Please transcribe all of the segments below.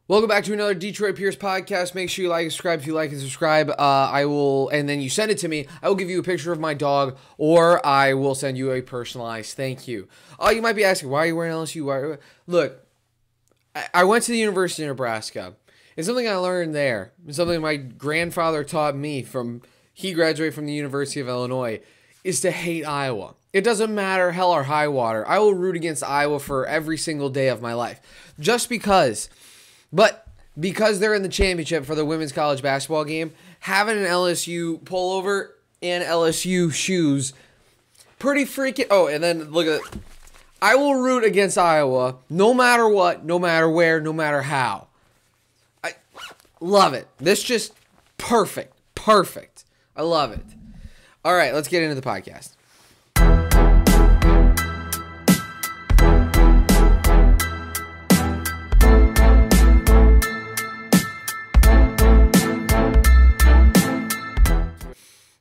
Welcome back to another Detroit Pierce podcast. Make sure you like and subscribe. If you like and subscribe, I will, and then you send it to me. I will give you a picture of my dog, or I will send you a personalized thank you. Oh, you might be asking, why are you wearing LSU? Look, I went to the University of Nebraska. It's something I learned there. It's something my grandfather taught me he graduated from the University of Illinois, is to hate Iowa. It doesn't matter hell or high water. I will root against Iowa for every single day of my life. Just because. But because they're in the championship for the women's college basketball game, having an LSU pullover and LSU shoes, pretty freaking... Oh, and then look at it. I will root against Iowa no matter what, no matter where, no matter how. I love it. This just perfect. Perfect. I love it. All right, let's get into the podcast.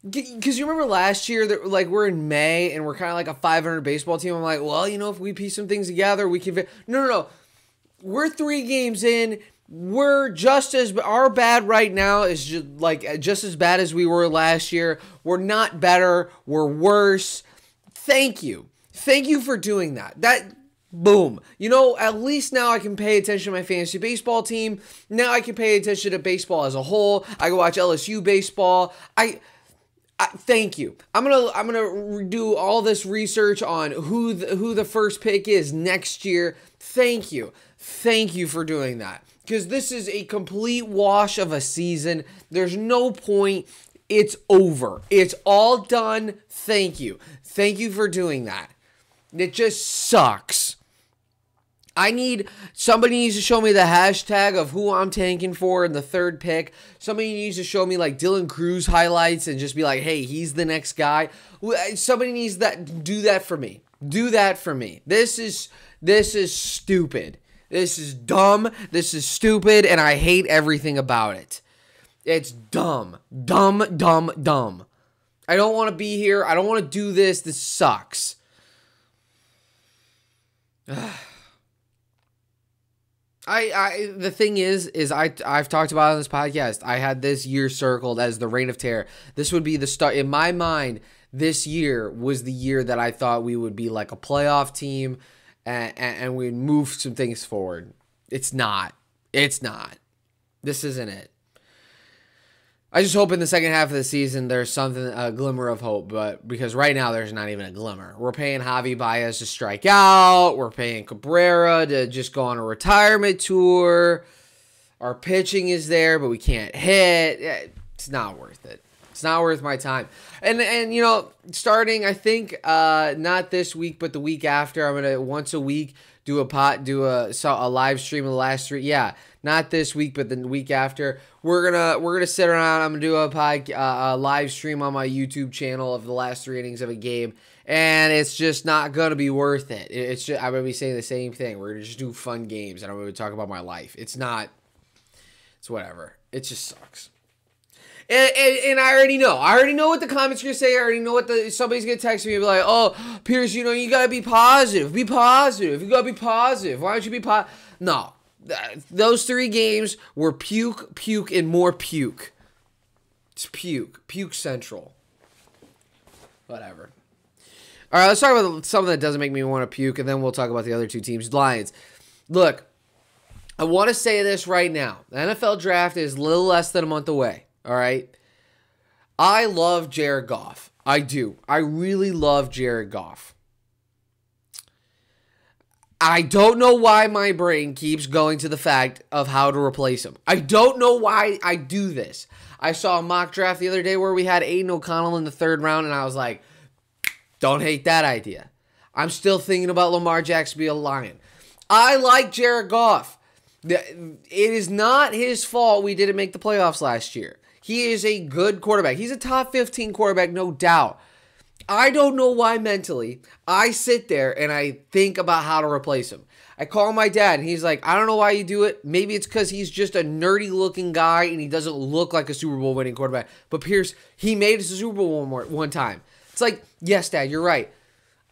Because you remember last year that we're in May and we're kind of like a 500 baseball team. I'm like, well, if we piece some things together, we can. No. We're 3 games in. We're our bad right now is just as bad as we were last year. We're not better. We're worse. Thank you for doing that. Boom. At least now I can pay attention to my fantasy baseball team. Now I can pay attention to baseball as a whole. I can watch LSU baseball. Thank you. I'm gonna do all this research on who the first pick is next year. Thank you for doing that, because this is a complete wash of a season. There's no point. It's over. It's all done. Thank you for doing that. It just sucks. Somebody needs to show me the hashtag of who I'm tanking for in the third pick. Somebody needs to show me Dylan Cruz highlights and just be like, hey, he's the next guy. Somebody needs do that for me. Do that for me. This is stupid. This is dumb. This is stupid, and I hate everything about it. It's dumb. Dumb. I don't want to be here. I don't want to do this. This sucks. The thing is I've talked about it on this podcast. I had this year circled as the reign of terror. This would be the start. In my mind, this year was the year that I thought we would be like a playoff team and we'd move some things forward. It's not. This isn't it. I just hope in the second half of the season there's a glimmer of hope, but because right now there's not even a glimmer. We're paying Javi Baez to strike out. We're paying Cabrera to just go on a retirement tour. Our pitching is there, but we can't hit. It's not worth it. It's not worth my time. And starting, I think not this week, but the week after, I'm gonna once a week do a live stream of the last 3. Yeah, not this week, but the week after. We're gonna sit around. I'm gonna do a live stream on my YouTube channel of the last 3 innings of a game, and it's just not gonna be worth it. I'm gonna be saying the same thing. We're gonna just do fun games, and I'm gonna talk about my life. It's whatever. It just sucks. And I already know. I already know what the comments are going to say. I already know what somebody's going to text me and be like, oh, Pierce, you got to be positive. Be positive. You got to be positive. Why don't you be positive? No. Those 3 games were puke, and more puke. It's puke. Puke central. Whatever. All right, let's talk about something that doesn't make me want to puke, and then we'll talk about the other 2 teams. Lions. Look, I want to say this right now. The NFL draft is a little less than a month away. All right. I love Jared Goff. I do. I really love Jared Goff. I don't know why my brain keeps going to the fact of how to replace him. I don't know why I do this. I saw a mock draft the other day where we had Aiden O'Connell in the 3rd round, and I was like, don't hate that idea. I'm still thinking about Lamar Jackson be a Lion. I like Jared Goff. It is not his fault we didn't make the playoffs last year. He is a good quarterback. He's a top 15 quarterback, no doubt. I don't know why mentally I sit there and I think about how to replace him. I call my dad and he's like, I don't know why you do it. Maybe it's because he's just a nerdy looking guy and he doesn't look like a Super Bowl winning quarterback. But Pierce, he made us a Super Bowl one time. It's like, yes, Dad, you're right.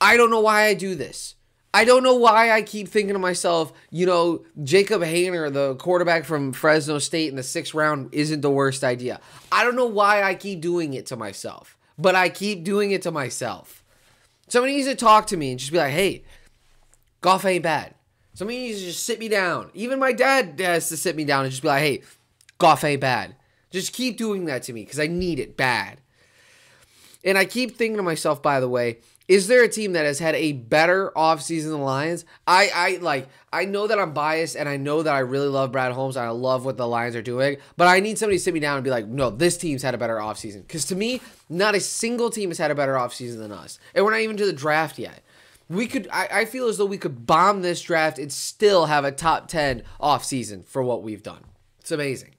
I don't know why I do this. I don't know why I keep thinking to myself, Jacob Haener, the quarterback from Fresno State in the 6th round, isn't the worst idea. I don't know why I keep doing it to myself, but I keep doing it to myself. Somebody needs to talk to me and just be like, hey, Goff ain't bad. Somebody needs to just sit me down. Even my dad has to sit me down and just be like, hey, Goff ain't bad. Just keep doing that to me because I need it bad. And I keep thinking to myself, by the way, is there a team that has had a better offseason than the Lions? I know that I'm biased, and I know that I really love Brad Holmes, and I love what the Lions are doing, but I need somebody to sit me down and be like, no, this team's had a better offseason. Because to me, not a single team has had a better offseason than us. And we're not even to the draft yet. I feel as though we could bomb this draft and still have a top 10 offseason for what we've done. It's amazing.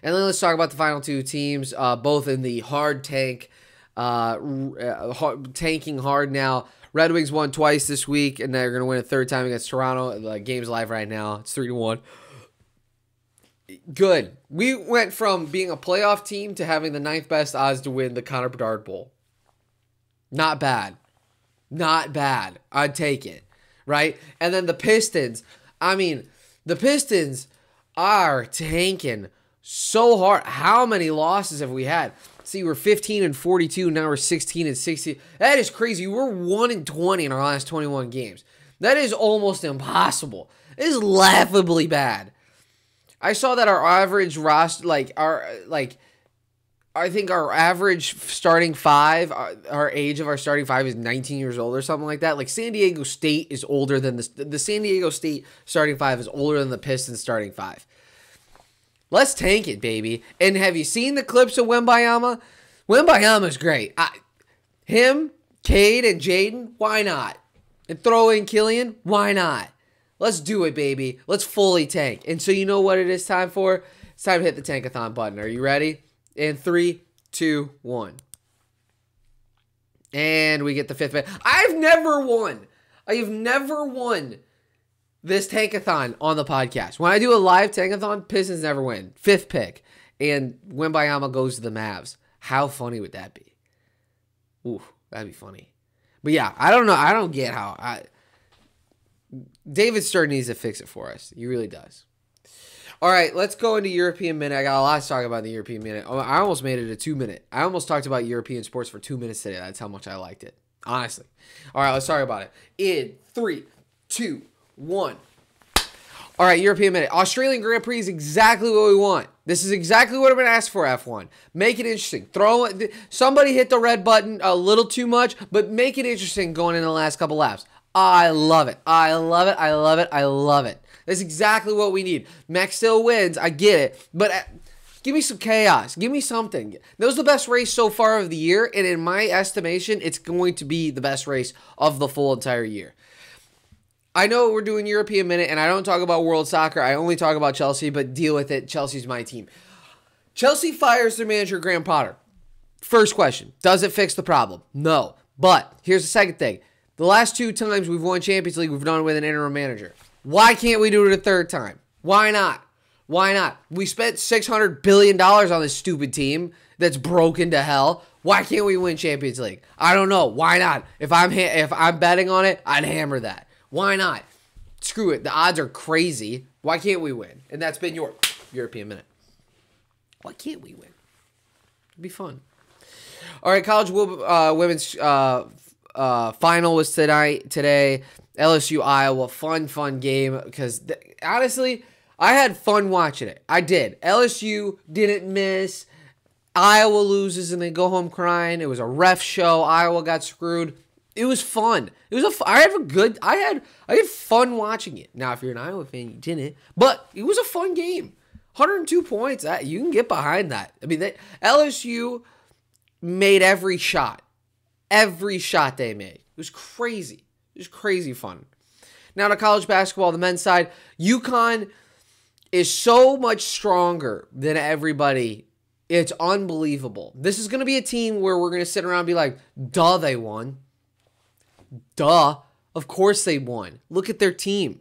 And then let's talk about the final two teams, both in the hard tank, tanking hard now. Red Wings won twice this week, and they're going to win a third time against Toronto. The game's live right now. It's 3-1. Good. We went from being a playoff team to having the 9th best odds to win the Connor Bedard Bowl. Not bad. Not bad. I'd take it. Right? And then the Pistons. The Pistons are tanking so hard. How many losses have we had? See, we're 15-42. Now we're 16-60. That is crazy. We're 1-20 in our last 21 games. That is almost impossible. It is laughably bad. I saw that our average roster, I think our average starting five, our age of our starting five is 19 years old or something like that. Like San Diego State is older than the San Diego State starting five is older than the Pistons starting five. Let's tank it, baby. And have you seen the clips of Wembanyama? Wembanyama's great. Him, Cade, and Jaden, why not? And throw in Killian, why not? Let's do it, baby. Let's fully tank. And so you know what it is time for? It's time to hit the tankathon button. Are you ready? In 3, 2, 1. And we get the 5th pick. I've never won. I have never won this tankathon on the podcast. When I do a live tankathon, Pistons never win. 5th pick. And Wembanyama goes to the Mavs. How funny would that be? Ooh, that'd be funny. But yeah, I don't know. I don't get how. David Stern needs to fix it for us. He really does. All right, let's go into European Minute. I got a lot to talk about in the European Minute. I almost made it a 2-minute. I almost talked about European sports for 2 minutes today. That's how much I liked it. Honestly. All right, let's talk about it. In 3, 2, 1. All right, European Minute. Australian Grand Prix is exactly what we want. This is exactly what I've been asked for, F1. Make it interesting. Somebody hit the red button a little too much, but make it interesting going in the last couple laps. I love it. I love it. I love it. I love it. That's exactly what we need. Max still wins. I get it. But give me some chaos. Give me something. That was the best race so far of the year. And in my estimation, it's going to be the best race of the full entire year. I know we're doing European Minute, and I don't talk about World Soccer. I only talk about Chelsea, but deal with it. Chelsea's my team. Chelsea fires their manager, Graham Potter. First question, does it fix the problem? No. But here's the second thing. The last 2 times we've won Champions League, we've done it with an interim manager. Why can't we do it a third time? Why not? Why not? We spent $600 billion on this stupid team that's broken to hell. Why can't we win Champions League? I don't know. Why not? If I'm betting on it, I'd hammer that. Why not? Screw it. The odds are crazy. Why can't we win? And that's been your European Minute. Why can't we win? It'd be fun. All right, college women's final was today. LSU Iowa, fun game because honestly, I had fun watching it. I did. LSU didn't miss. Iowa loses and they go home crying. It was a ref show. Iowa got screwed. It was fun. I had fun watching it. Now, if you're an Iowa fan, you didn't, but it was a fun game. 102 points. You can get behind that. I mean, LSU made every shot. Every shot they made. It was crazy. It was crazy fun. Now to college basketball, the men's side, UConn is so much stronger than everybody. It's unbelievable. This is going to be a team where we're going to sit around and be like, duh, they won. Duh. Of course they won. Look at their team.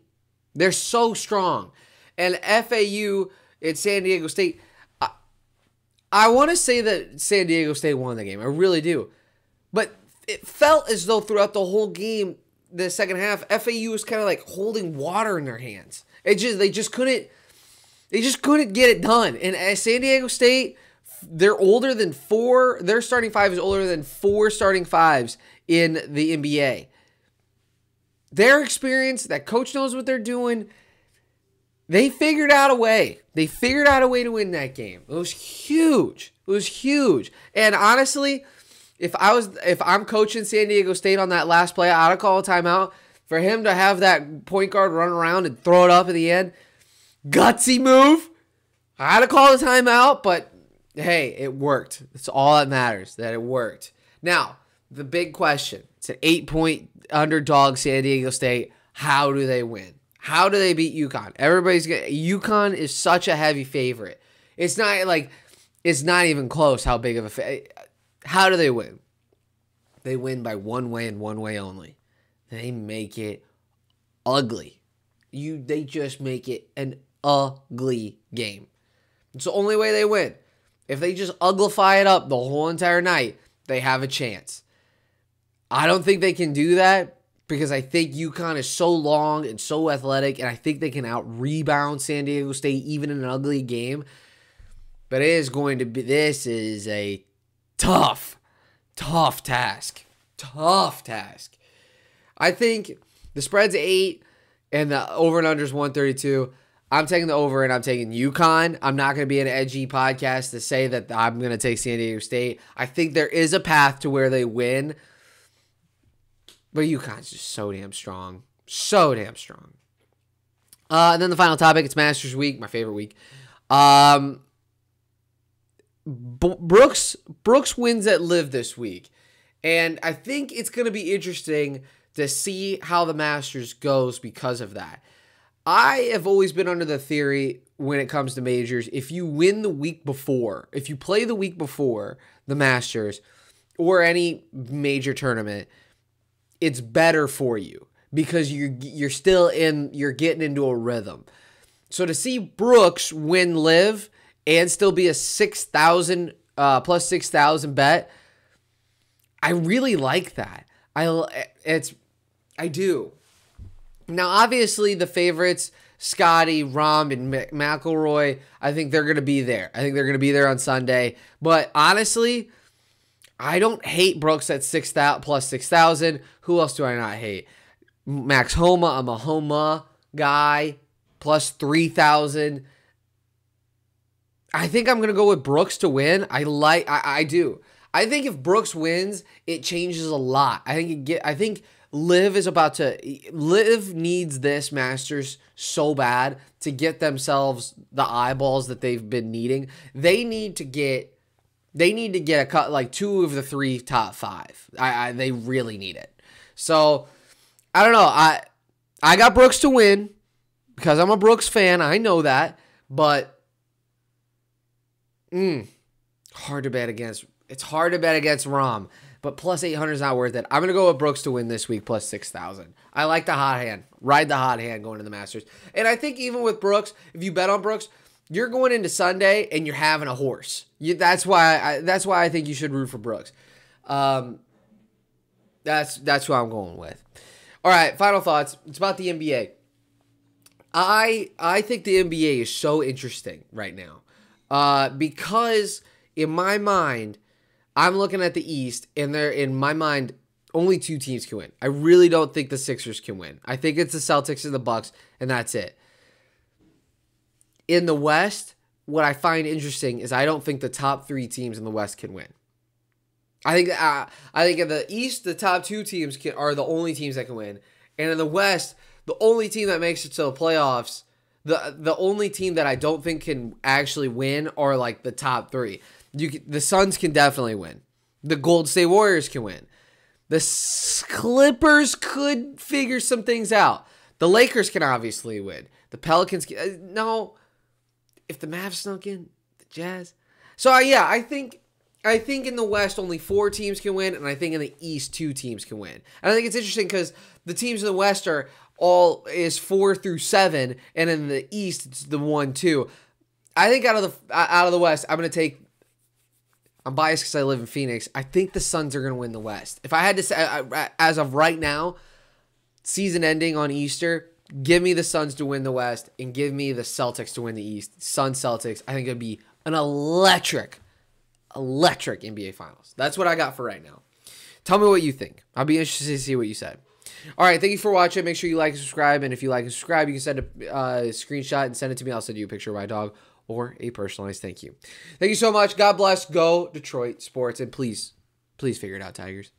They're so strong. And FAU at San Diego State, I want to say that San Diego State won the game. I really do. But it felt as though throughout the whole game, the second half, FAU was kind of like holding water in their hands. They just couldn't get it done. And at San Diego State, they're older than four. Their starting five is older than four starting fives in the NBA. Their experience, that coach knows what they're doing. They figured out a way. They figured out a way to win that game. It was huge. It was huge. And honestly, if I'm coaching San Diego State on that last play, I'd call a timeout. For him to have that point guard run around and throw it up at the end, gutsy move. I had to call a timeout, but hey, it worked. That's all that matters, that it worked. Now, the big question. It's an 8-point underdog, San Diego State. How do they win? How do they beat UConn? UConn is such a heavy favorite. It's not even close how big of a how do they win? They win by one way and one way only. They make it ugly. They just make it an ugly game. It's the only way they win. If they just uglify it up the whole entire night, they have a chance. I don't think they can do that because I think UConn is so long and so athletic, and I think they can out-rebound San Diego State even in an ugly game. But this is a tough task. Tough task. I think the spread's 8 and the over and under is 132. I'm taking the over and I'm taking UConn. I'm not going to be an edgy podcast to say that I'm going to take San Diego State. I think there is a path to where they win. But UConn's just so damn strong. So damn strong. And then the final topic, it's Masters Week, my favorite week. Brooks wins at Live this week. And I think it's going to be interesting to see how the Masters goes because of that. I have always been under the theory when it comes to majors, if you win the week before, if you play the week before the Masters or any major tournament, it's better for you because you're getting into a rhythm. So to see Brooks win Live and still be a 6,000 plus 6,000 bet, I really like that. I do. Now, obviously, the favorites, Scotty, Rahm, and McIlroy, I think they're going to be there. I think they're going to be there on Sunday. But honestly, I don't hate Brooks at 6,000 plus 6,000. Who else do I not hate? Max Homa, I'm a Homa guy, plus 3,000. I think I'm going to go with Brooks to win. I do. I think if Brooks wins, it changes a lot. I think Liv needs this Masters so bad to get themselves the eyeballs that they've been needing. They need to get a cut, like 2 of the 3 top 5. They really need it. So I don't know. I got Brooks to win because I'm a Brooks fan. I know that, but hard to bet against. It's hard to bet against Rahm. But plus 800 is not worth it. I'm going to go with Brooks to win this week, plus 6,000. I like the hot hand. Ride the hot hand going to the Masters. And I think even with Brooks, if you bet on Brooks, you're going into Sunday and you're having a horse. That's why I think you should root for Brooks. That's who I'm going with. All right, final thoughts. It's about the NBA. I think the NBA is so interesting right now because in my mind, I'm looking at the East, and in my mind, only 2 teams can win. I really don't think the Sixers can win. I think it's the Celtics and the Bucks, and that's it. In the West, what I find interesting is I don't think the top 3 teams in the West can win. I think in the East, the top 2 teams are the only teams that can win, and in the West, the only team that makes it to the playoffs, the only team that I don't think can actually win are like the top 3. The Suns can definitely win. The Golden State Warriors can win. The Clippers could figure some things out. The Lakers can obviously win. The Pelicans can. No. If the Mavs snuck in, the Jazz. So, yeah, I think in the West only 4 teams can win, and I think in the East 2 teams can win. And I think it's interesting because the teams in the West are is 4 through 7, and in the East it's the 1, 2. I think out of the West, I'm biased because I live in Phoenix. I think the Suns are going to win the West. If I had to say, as of right now, season ending on Easter, give me the Suns to win the West and give me the Celtics to win the East. Suns Celtics. I think it'd be an electric NBA Finals. That's what I got for right now. Tell me what you think. I'll be interested to see what you said. All right, thank you for watching. Make sure you like and subscribe. And if you like and subscribe, you can send a screenshot and send it to me. I'll send you a picture of my dog or a personalized thank you. Thank you so much. God bless. Go Detroit Sports. And please figure it out, Tigers.